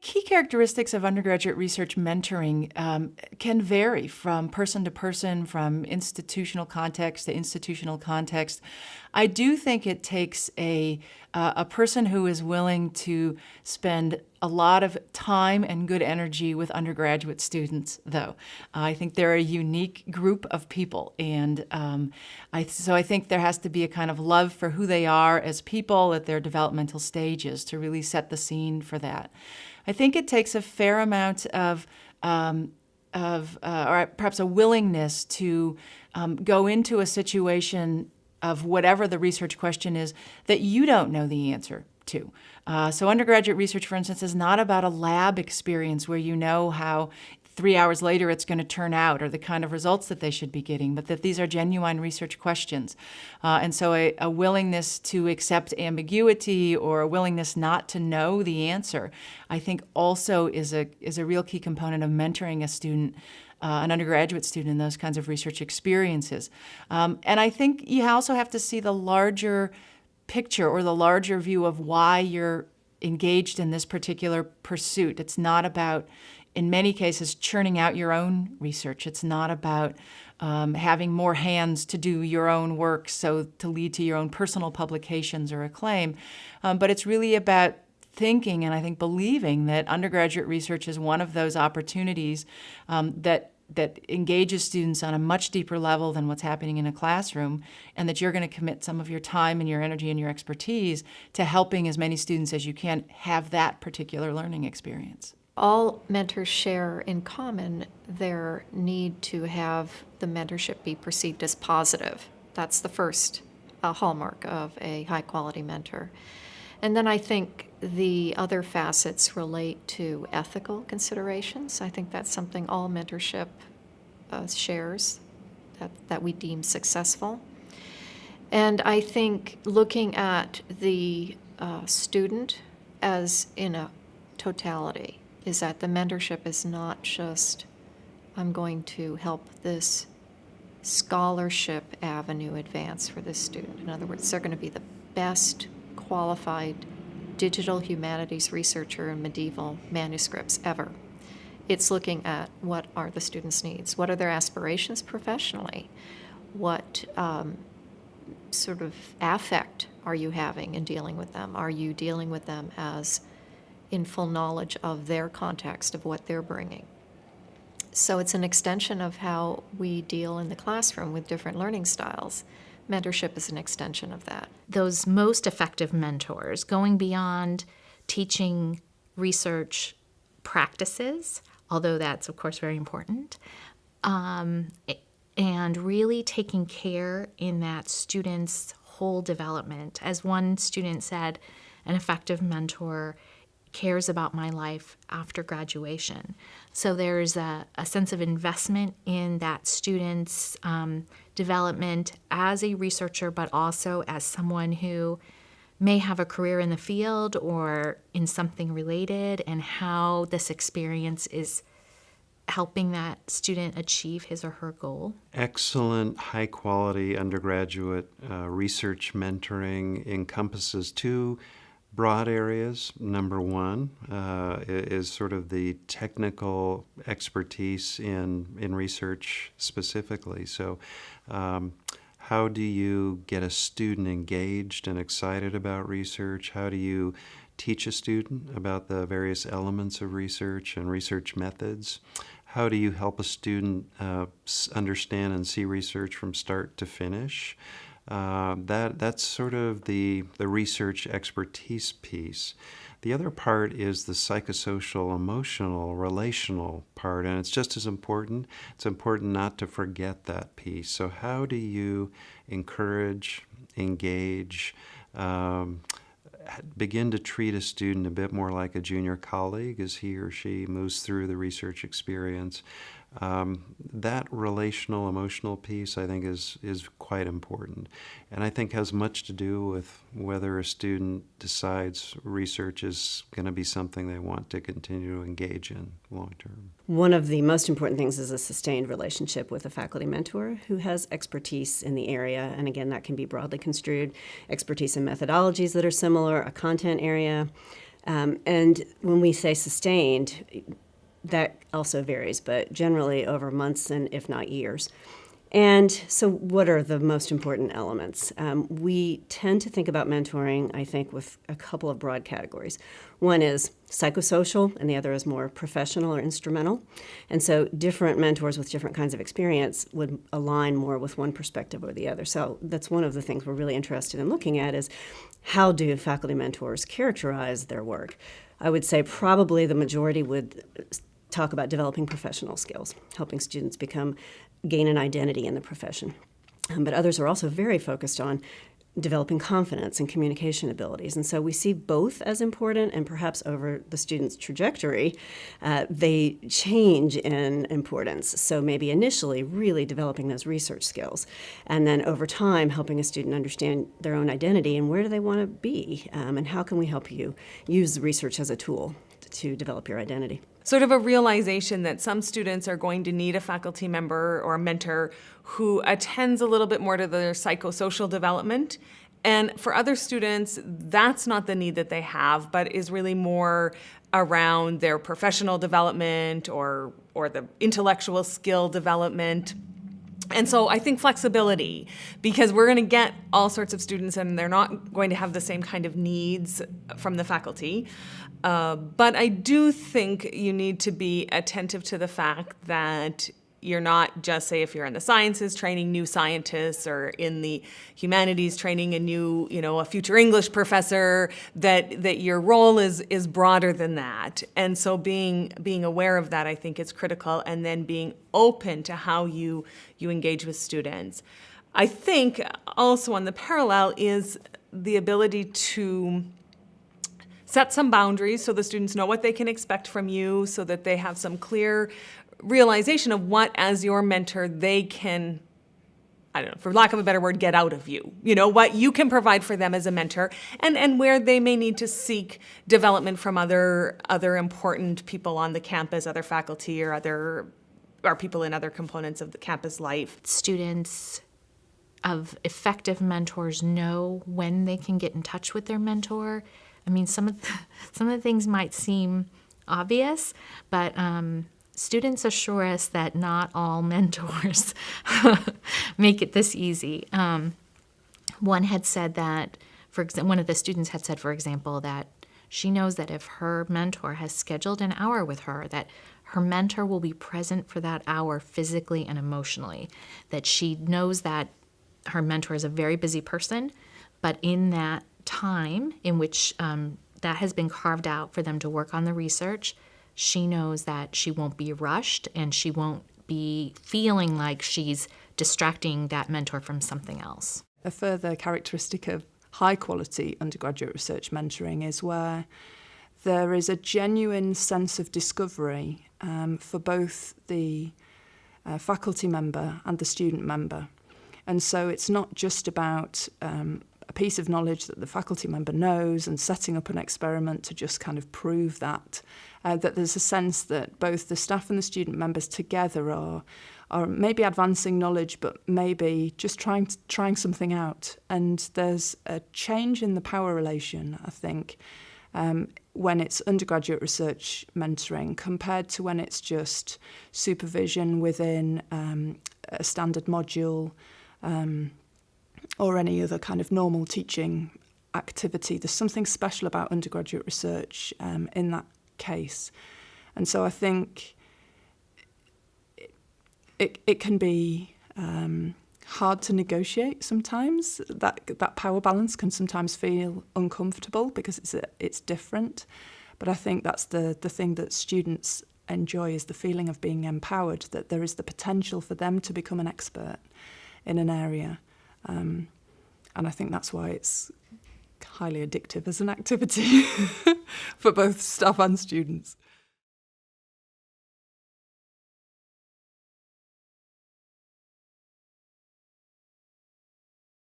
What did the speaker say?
key characteristics of undergraduate research mentoring can vary from person to person, from institutional context to institutional context. I do think it takes a person who is willing to spend a lot of time and good energy with undergraduate students, though. I think they're a unique group of people, and so I think there has to be a kind of love for who they are as people at their developmental stages to really set the scene for that. I think it takes a fair amount of or perhaps a willingness to go into a situation of whatever the research question is that you don't know the answer to. So undergraduate research, for instance, is not about a lab experience where you know how 3 hours later it's going to turn out or the kind of results that they should be getting, but that these are genuine research questions. And so a willingness to accept ambiguity or a willingness not to know the answer, I think also is a real key component of mentoring a student, an undergraduate student in those kinds of research experiences. And I think you also have to see the larger picture or the larger view of why you're engaged in this particular pursuit. It's not about, in many cases, churning out your own research. It's not about having more hands to do your own work, so to lead to your own personal publications or acclaim. But it's really about thinking and I think believing that undergraduate research is one of those opportunities that engages students on a much deeper level than what's happening in a classroom, and that you're going to commit some of your time and your energy and your expertise to helping as many students as you can have that particular learning experience. All mentors share in common their need to have the mentorship be perceived as positive. That's the first hallmark of a high-quality mentor. And then I think the other facets relate to ethical considerations. I think that's something all mentorship shares, that we deem successful. And I think looking at the student as in a totality, is that the mentorship is not just, I'm going to help this scholarship avenue advance for this student. In other words, they're going to be the best qualified digital humanities researcher in medieval manuscripts ever. It's looking at what are the students' needs, what are their aspirations professionally, what sort of affect are you having in dealing with them? Are you dealing with them as in full knowledge of their context, of what they're bringing? So it's an extension of how we deal in the classroom with different learning styles. Mentorship is an extension of that. Those most effective mentors, going beyond teaching research practices, although that's, of course, very important, and really taking care in that student's whole development. As one student said, an effective mentor cares about my life after graduation. So there's a sense of investment in that student's development as a researcher, but also as someone who may have a career in the field or in something related, and how this experience is helping that student achieve his or her goal. Excellent, high-quality undergraduate research mentoring encompasses two broad areas. Number one is sort of the technical expertise in research specifically. So how do you get a student engaged and excited about research? How do you teach a student about the various elements of research and research methods? How do you help a student understand and see research from start to finish? That's sort of the research expertise piece. The other part is the psychosocial, emotional, relational part, and it's just as important. It's important not to forget that piece. So how do you encourage, engage, begin to treat a student a bit more like a junior colleague as he or she moves through the research experience? That relational, emotional piece, I think, is quite important, and I think has much to do with whether a student decides research is going to be something they want to continue to engage in long term. One of the most important things is a sustained relationship with a faculty mentor who has expertise in the area, and again, that can be broadly construed, expertise in methodologies that are similar, a content area, And when we say sustained, that also varies, but generally over months and if not years. And so what are the most important elements? We tend to think about mentoring, I think, with a couple of broad categories. One is psychosocial, and the other is more professional or instrumental. And so different mentors with different kinds of experience would align more with one perspective or the other. So that's one of the things we're really interested in looking at is how do faculty mentors characterize their work? I would say probably the majority would talk about developing professional skills, helping students gain an identity in the profession. But others are also very focused on developing confidence and communication abilities. And so we see both as important, and perhaps over the student's trajectory, they change in importance. So maybe initially really developing those research skills, and then over time helping a student understand their own identity and where do they want to be, and how can we help you use research as a tool to develop your identity. Sort of a realization that some students are going to need a faculty member or a mentor who attends a little bit more to their psychosocial development. And for other students, that's not the need that they have, but is really more around their professional development or the intellectual skill development. And so I think flexibility, because we're going to get all sorts of students and they're not going to have the same kind of needs from the faculty. But I do think you need to be attentive to the fact that you're not just, say, if you're in the sciences training new scientists or in the humanities training a future English professor, that your role is broader than that. And so being aware of that, I think, is critical, and then being open to how you engage with students. I think also on the parallel is the ability to set some boundaries so the students know what they can expect from you, so that they have some clear realization of what, as your mentor, they can, I don't know, for lack of a better word, get out of you. What you can provide for them as a mentor, and where they may need to seek development from other important people on the campus, other faculty or people in other components of the campus life. Students of effective mentors know when they can get in touch with their mentor. I mean, some of the things might seem obvious, but students assure us that not all mentors make it this easy. One had said that, one of the students had said, for example, that she knows that if her mentor has scheduled an hour with her, that her mentor will be present for that hour physically and emotionally, that she knows that her mentor is a very busy person, but in that time in which that has been carved out for them to work on the research, she knows that she won't be rushed and she won't be feeling like she's distracting that mentor from something else. A further characteristic of high-quality undergraduate research mentoring is where there is a genuine sense of discovery for both the faculty member and the student member. And so it's not just about a piece of knowledge that the faculty member knows and setting up an experiment to just kind of prove that there's a sense that both the staff and the student members together are maybe advancing knowledge, but maybe just trying something out. And there's a change in the power relation, I think, when it's undergraduate research mentoring compared to when it's just supervision within a standard module or any other kind of normal teaching activity. There's something special about undergraduate research in that case. And so I think it can be hard to negotiate sometimes. That power balance can sometimes feel uncomfortable because it's different. But I think that's the thing that students enjoy, is the feeling of being empowered, that there is the potential for them to become an expert in an area. And I think that's why it's highly addictive as an activity for both staff and students.